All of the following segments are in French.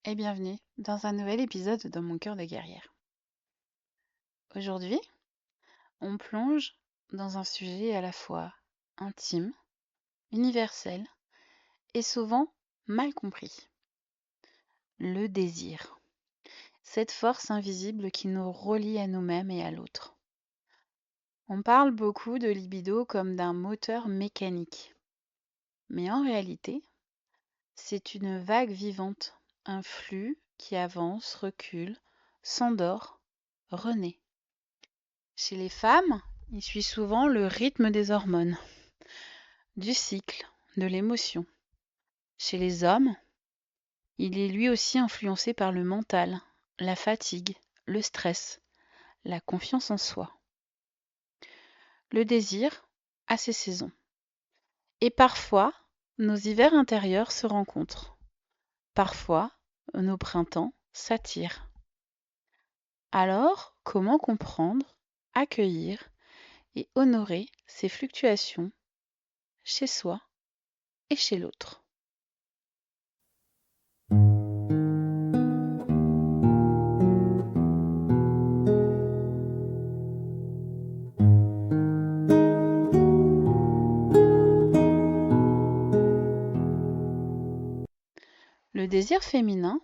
et bienvenue dans un nouvel épisode de Mon cœur de guerrière. Aujourd'hui, on plonge dans un sujet à la fois intime, universel et souvent mal compris. Le désir. Cette force invisible qui nous relie à nous-mêmes et à l'autre. On parle beaucoup de libido comme d'un moteur mécanique. Mais en réalité, c'est une vague vivante, un flux qui avance, recule, s'endort, renaît. Chez les femmes, il suit souvent le rythme des hormones, du cycle, de l'émotion. Chez les hommes, il est lui aussi influencé par le mental, la fatigue, le stress, la confiance en soi. Le désir a ses saisons. Et parfois, nos hivers intérieurs se rencontrent. Parfois, nos printemps s'attirent. Alors, comment comprendre, accueillir et honorer ces fluctuations chez soi et chez l'autre? Le désir féminin,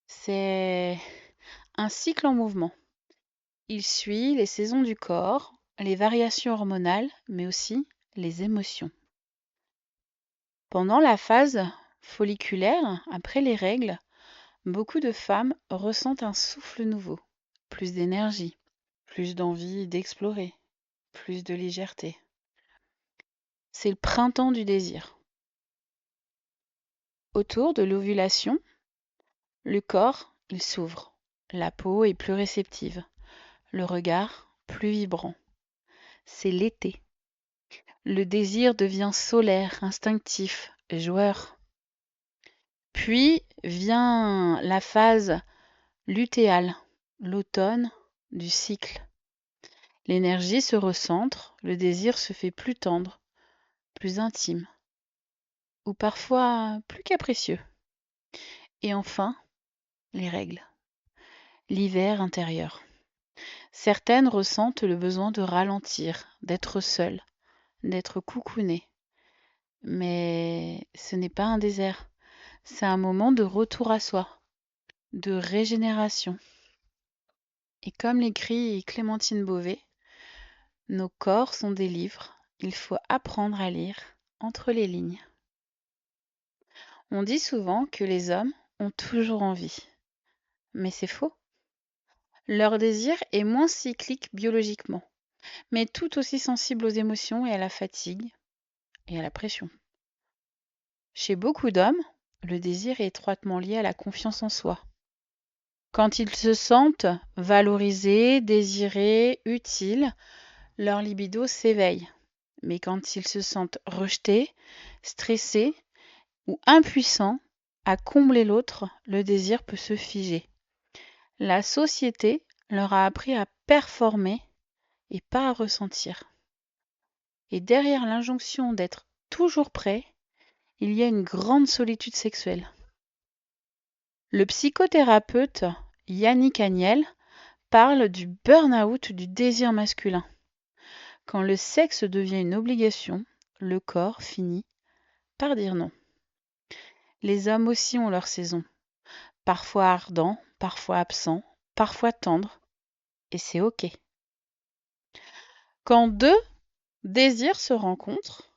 c'est un cycle en mouvement. Il suit les saisons du corps, les variations hormonales, mais aussi les émotions. Pendant la phase folliculaire, après les règles, beaucoup de femmes ressentent un souffle nouveau, plus d'énergie, plus d'envie d'explorer, plus de légèreté. C'est le printemps du désir. Autour de l'ovulation, le corps, il s'ouvre. La peau est plus réceptive, le regard plus vibrant. C'est l'été. Le désir devient solaire, instinctif, joueur. Puis vient la phase lutéale, l'automne du cycle. L'énergie se recentre, le désir se fait plus tendre, plus intime, ou parfois plus capricieux. Et enfin, les règles. L'hiver intérieur. Certaines ressentent le besoin de ralentir, d'être seules, d'être coucounées. Mais ce n'est pas un désert, c'est un moment de retour à soi, de régénération. Et comme l'écrit Clémentine Beauvais, nos corps sont des livres, il faut apprendre à lire entre les lignes. On dit souvent que les hommes ont toujours envie, mais c'est faux. Leur désir est moins cyclique biologiquement, mais tout aussi sensible aux émotions et à la fatigue et à la pression. Chez beaucoup d'hommes, le désir est étroitement lié à la confiance en soi. Quand ils se sentent valorisés, désirés, utiles, leur libido s'éveille. Mais quand ils se sentent rejetés, stressés ou impuissants à combler l'autre, le désir peut se figer. La société leur a appris à performer et pas à ressentir. Et derrière l'injonction d'être toujours prêt, il y a une grande solitude sexuelle. Le psychothérapeute Yannick Agnel parle du burn-out du désir masculin. Quand le sexe devient une obligation, le corps finit par dire non. Les hommes aussi ont leur saison, parfois ardents, parfois absents, parfois tendres, et c'est ok. Quand deux désirs se rencontrent,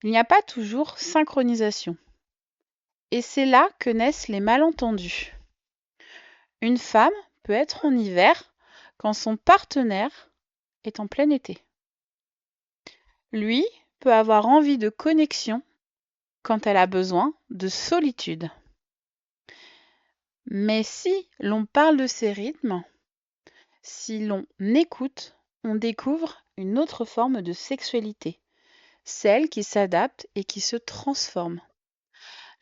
il n'y a pas toujours synchronisation. Et c'est là que naissent les malentendus. Une femme peut être en hiver quand son partenaire est en plein été. Lui peut avoir envie de connexion quand elle a besoin de solitude. Mais si l'on parle de ces rythmes, si l'on écoute, on découvre une autre forme de sexualité, celle qui s'adapte et qui se transforme.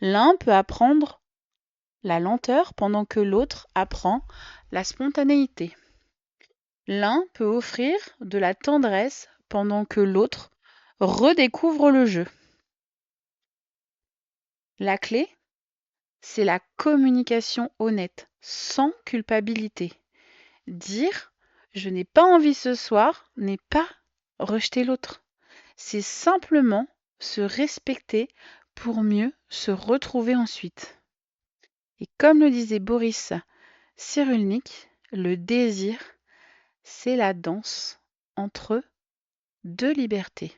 L'un peut apprendre la lenteur pendant que l'autre apprend la spontanéité. L'un peut offrir de la tendresse pendant que l'autre redécouvre le jeu. La clé, c'est la communication honnête, sans culpabilité. Dire je n'ai pas envie ce soir n'est pas rejeter l'autre. C'est simplement se respecter pour mieux se retrouver ensuite. Et comme le disait Boris Cyrulnik, le désir, c'est la danse entre deux libertés.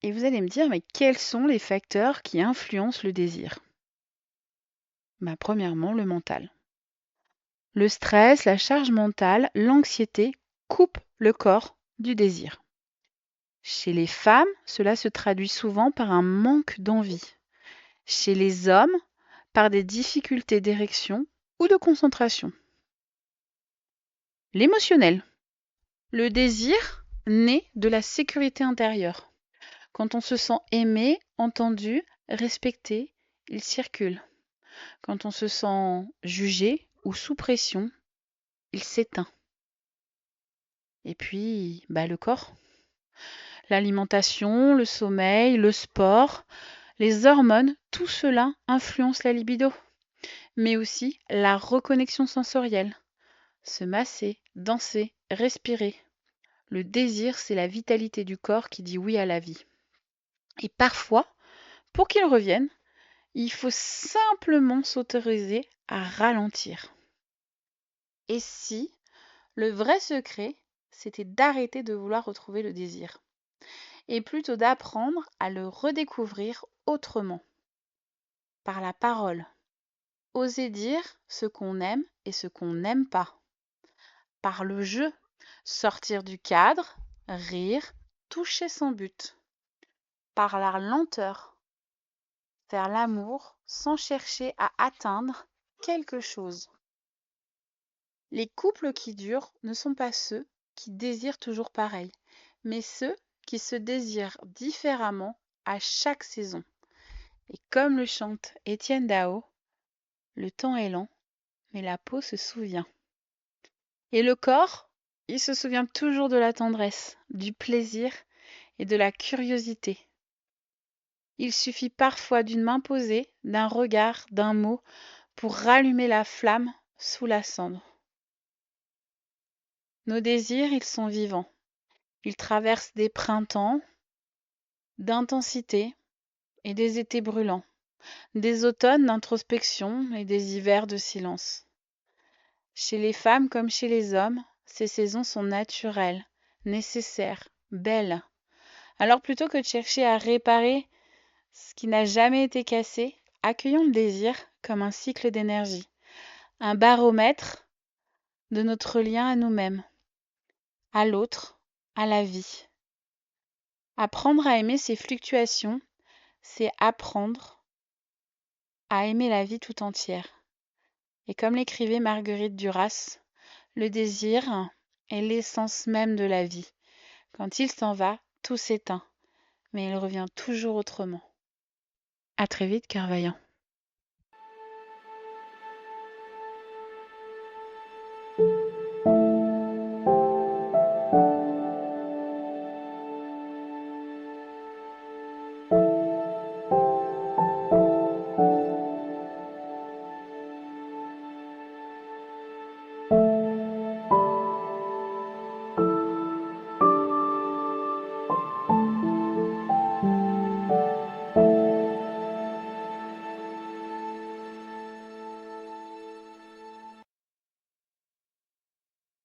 Et vous allez me dire, mais quels sont les facteurs qui influencent le désir? Premièrement, le mental. Le stress, la charge mentale, l'anxiété coupent le corps du désir. Chez les femmes, cela se traduit souvent par un manque d'envie. Chez les hommes, par des difficultés d'érection ou de concentration. L'émotionnel. Le désir naît de la sécurité intérieure. Quand on se sent aimé, entendu, respecté, il circule. Quand on se sent jugé ou sous pression, il s'éteint. Et puis, le corps. L'alimentation, le sommeil, le sport, les hormones, tout cela influence la libido. Mais aussi la reconnexion sensorielle. Se masser, danser, respirer. Le désir, c'est la vitalité du corps qui dit oui à la vie. Et parfois, pour qu'il revienne, il faut simplement s'autoriser à ralentir. Et si le vrai secret, c'était d'arrêter de vouloir retrouver le désir, et plutôt d'apprendre à le redécouvrir autrement, par la parole. Oser dire ce qu'on aime et ce qu'on n'aime pas. Par le jeu, sortir du cadre, rire, toucher sans but. Par la lenteur, faire l'amour sans chercher à atteindre quelque chose. Les couples qui durent ne sont pas ceux qui désirent toujours pareil, mais ceux qui se désirent différemment à chaque saison. Et comme le chante Étienne Dao, le temps est lent, mais la peau se souvient. Et le corps, il se souvient toujours de la tendresse, du plaisir et de la curiosité. Il suffit parfois d'une main posée, d'un regard, d'un mot, pour rallumer la flamme sous la cendre. Nos désirs, ils sont vivants. Ils traversent des printemps d'intensité et des étés brûlants, des automnes d'introspection et des hivers de silence. Chez les femmes comme chez les hommes, ces saisons sont naturelles, nécessaires, belles. Alors plutôt que de chercher à réparer ce qui n'a jamais été cassé, accueillons le désir comme un cycle d'énergie, un baromètre de notre lien à nous-mêmes, à l'autre, à la vie. Apprendre à aimer ces fluctuations, c'est apprendre à aimer la vie tout entière. Et comme l'écrivait Marguerite Duras, le désir est l'essence même de la vie. Quand il s'en va, tout s'éteint, mais il revient toujours autrement. À très vite, cœur vaillant.